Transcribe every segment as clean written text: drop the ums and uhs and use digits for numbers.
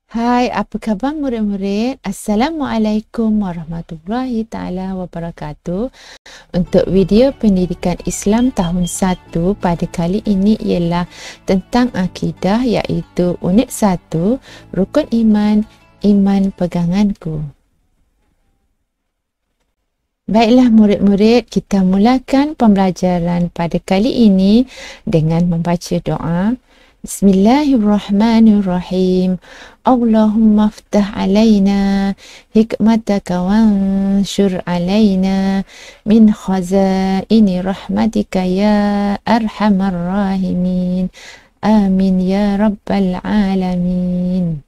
Hai, apa khabar murid-murid? Assalamualaikum warahmatullahi taala wabarakatuh. Untuk video pendidikan Islam tahun 1 pada kali ini ialah tentang akidah, iaitu unit 1, rukun iman, iman peganganku. Baiklah murid-murid, kita mulakan pembelajaran pada kali ini dengan membaca doa. Bismillahirrahmanirrahim. Allahumma aftah alaina hikmataka wanshur alaina min khazaini rahmatika ya arhamar rahimin. Amin ya rabbal alamin.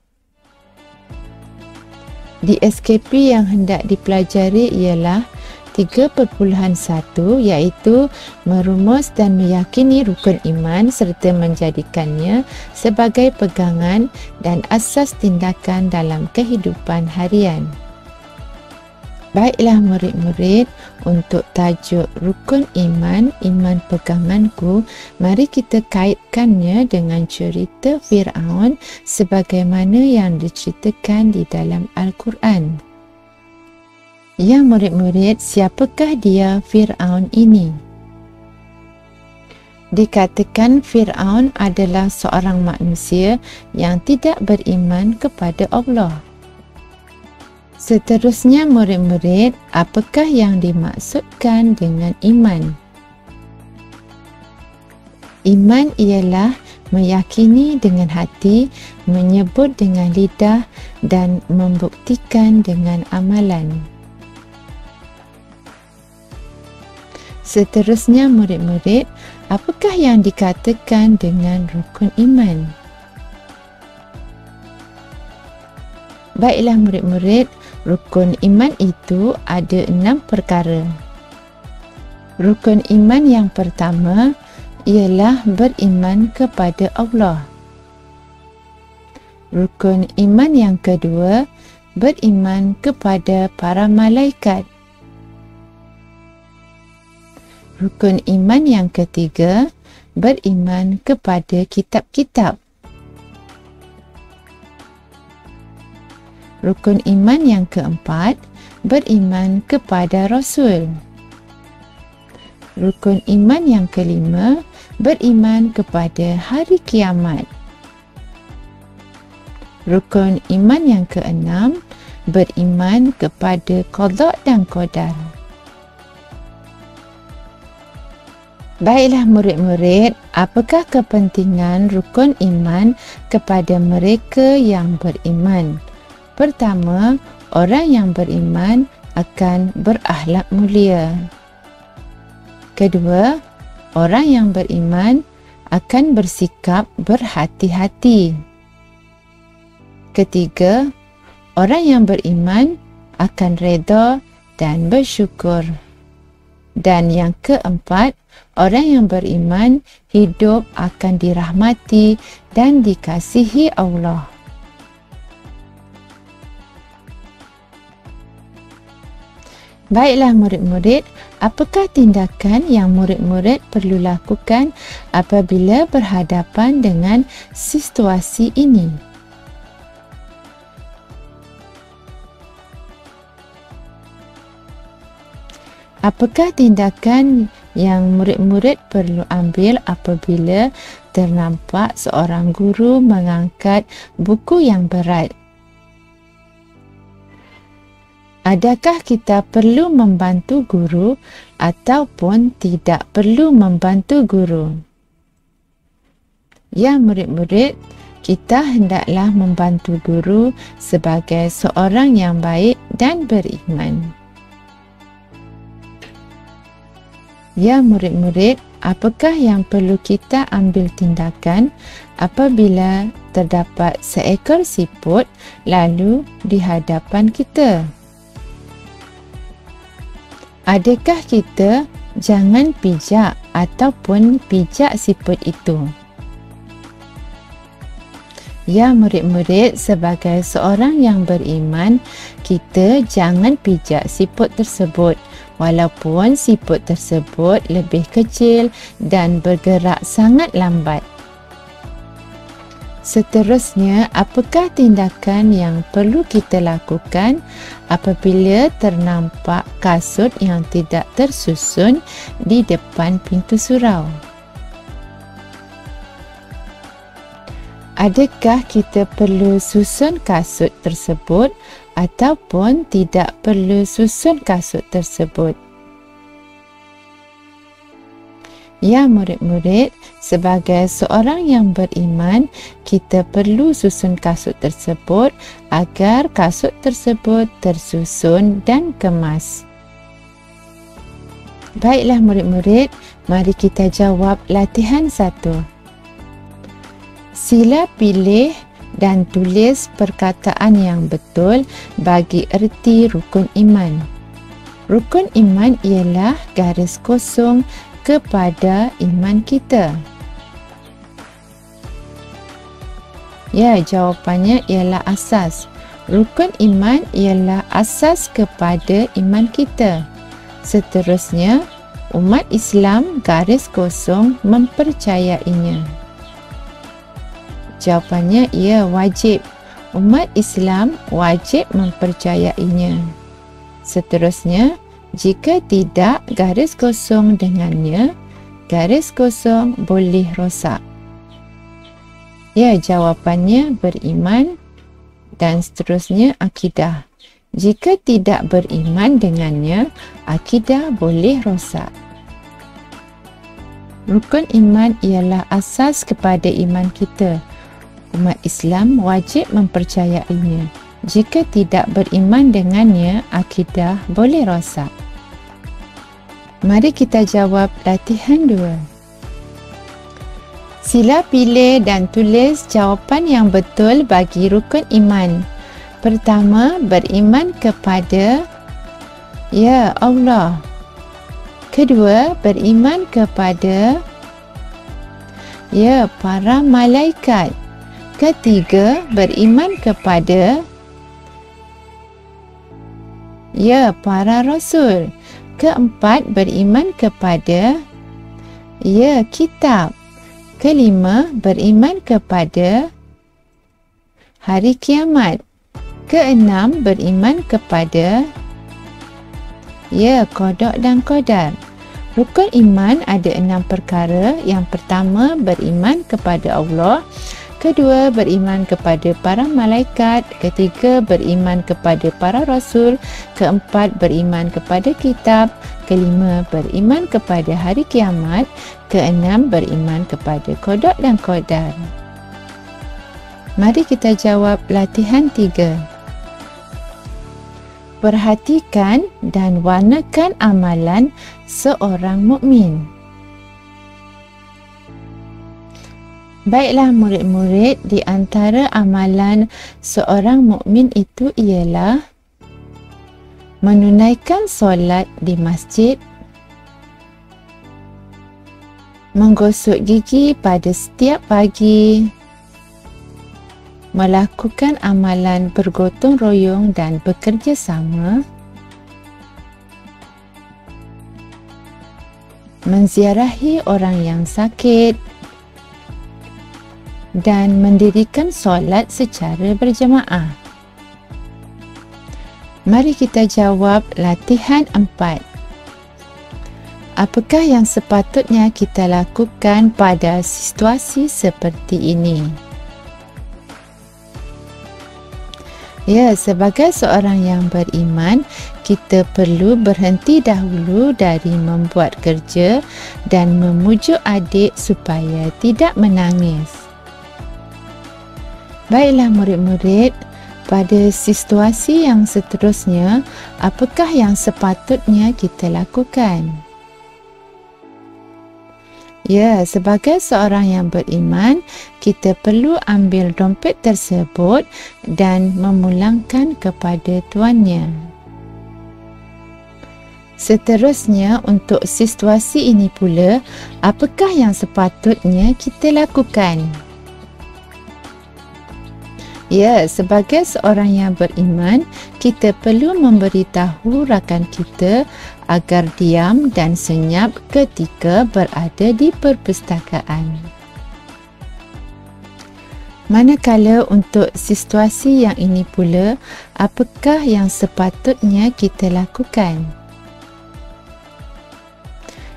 Di SKP yang hendak dipelajari ialah 3.1, iaitu merumus dan meyakini rukun iman serta menjadikannya sebagai pegangan dan asas tindakan dalam kehidupan harian. Baiklah murid-murid, untuk tajuk rukun iman, iman peganganku, mari kita kaitkannya dengan cerita Fir'aun sebagaimana yang diceritakan di dalam Al-Quran. Ya murid-murid, siapakah dia Fir'aun ini? Dikatakan Fir'aun adalah seorang manusia yang tidak beriman kepada Allah. Seterusnya murid-murid, apakah yang dimaksudkan dengan iman? Iman ialah meyakini dengan hati, menyebut dengan lidah dan membuktikan dengan amalan. Seterusnya murid-murid, apakah yang dikatakan dengan rukun iman? Baiklah murid-murid, rukun iman itu ada 6 perkara. Rukun iman yang pertama ialah beriman kepada Allah. Rukun iman yang kedua, beriman kepada para malaikat. Rukun iman yang ketiga, beriman kepada kitab-kitab. Rukun iman yang keempat, beriman kepada Rasul. Rukun iman yang kelima, beriman kepada hari kiamat. Rukun iman yang keenam, beriman kepada qada dan qadar. Baiklah murid-murid, apakah kepentingan rukun iman kepada mereka yang beriman? Pertama, orang yang beriman akan berakhlak mulia. Kedua, orang yang beriman akan bersikap berhati-hati. Ketiga, orang yang beriman akan redha dan bersyukur. Dan yang keempat, orang yang beriman hidup akan dirahmati dan dikasihi Allah. Baiklah murid-murid, apakah tindakan yang murid-murid perlu lakukan apabila berhadapan dengan situasi ini? Apakah tindakan yang murid-murid perlu ambil apabila ternampak seorang guru mengangkat buku yang berat? Adakah kita perlu membantu guru ataupun tidak perlu membantu guru? Ya murid-murid, kita hendaklah membantu guru sebagai seorang yang baik dan beriman. Ya murid-murid, apakah yang perlu kita ambil tindakan apabila terdapat seekor siput lalu di hadapan kita? Adakah kita jangan pijak ataupun pijak siput itu? Ya murid-murid, sebagai seorang yang beriman, kita jangan pijak siput tersebut walaupun siput tersebut lebih kecil dan bergerak sangat lambat. Seterusnya, apakah tindakan yang perlu kita lakukan apabila ternampak kasut yang tidak tersusun di depan pintu surau? Adakah kita perlu susun kasut tersebut ataupun tidak perlu susun kasut tersebut? Ya murid-murid, sebagai seorang yang beriman, kita perlu susun kasut tersebut agar kasut tersebut tersusun dan kemas. Baiklah murid-murid, mari kita jawab latihan 1. Sila pilih dan tulis perkataan yang betul bagi erti rukun iman. Rukun iman ialah garis kosong kepada iman kita. Ya, jawapannya ialah asas. Rukun iman ialah asas kepada iman kita. Seterusnya, umat Islam garis kosong mempercayainya. Jawapannya ia wajib. Umat Islam wajib mempercayainya. Seterusnya, jika tidak, garis kosong dengannya, garis kosong boleh rosak. Ya, jawapannya beriman dan seterusnya akidah. Jika tidak beriman dengannya, akidah boleh rosak. Rukun iman ialah asas kepada iman kita. Umat Islam wajib mempercayainya. Jika tidak beriman dengannya, akidah boleh rosak. Mari kita jawab latihan 2. Sila pilih dan tulis jawapan yang betul bagi rukun iman. Pertama, beriman kepada ya Allah. Kedua, beriman kepada ya para malaikat. Ketiga, beriman kepada ya para rasul. Keempat, beriman kepada ya kitab. Kelima, beriman kepada hari kiamat. Keenam, beriman kepada ya qada dan qadar. Rukun iman ada 6 perkara. Yang pertama, beriman kepada Allah. Kedua, beriman kepada para malaikat. Ketiga, beriman kepada para rasul. Keempat, beriman kepada kitab. Kelima, beriman kepada hari kiamat. Keenam, beriman kepada qada dan qadar. Mari kita jawab latihan 3. Perhatikan dan warnakan amalan seorang mukmin. Baiklah murid-murid, di antara amalan seorang mukmin itu ialah menunaikan solat di masjid, menggosok gigi pada setiap pagi, melakukan amalan bergotong royong dan bekerja sama, menziarahi orang yang sakit, dan mendirikan solat secara berjemaah. Mari kita jawab latihan 4. Apakah yang sepatutnya kita lakukan pada situasi seperti ini? Ya, sebagai seorang yang beriman, kita perlu berhenti dahulu dari membuat kerja dan memujuk adik supaya tidak menangis. Baiklah murid-murid, pada situasi yang seterusnya, apakah yang sepatutnya kita lakukan? Ya, sebagai seorang yang beriman, kita perlu ambil dompet tersebut dan memulangkan kepada tuannya. Seterusnya, untuk situasi ini pula, apakah yang sepatutnya kita lakukan? Ya, sebagai seorang yang beriman, kita perlu memberitahu rakan kita agar diam dan senyap ketika berada di perpustakaan. Manakala untuk situasi yang ini pula, apakah yang sepatutnya kita lakukan?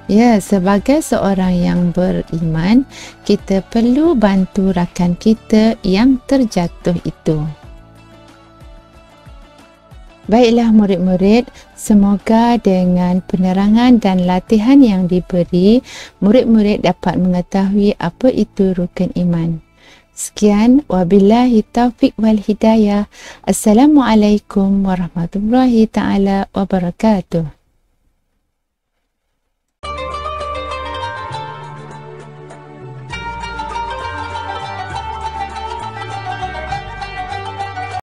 Ya, sebagai seorang yang beriman, kita perlu bantu rakan kita yang terjatuh itu. Baiklah murid-murid, semoga dengan penerangan dan latihan yang diberi, murid-murid dapat mengetahui apa itu rukun iman. Sekian, wabillahi taufiq wal hidayah. Assalamualaikum warahmatullahi taala wabarakatuh.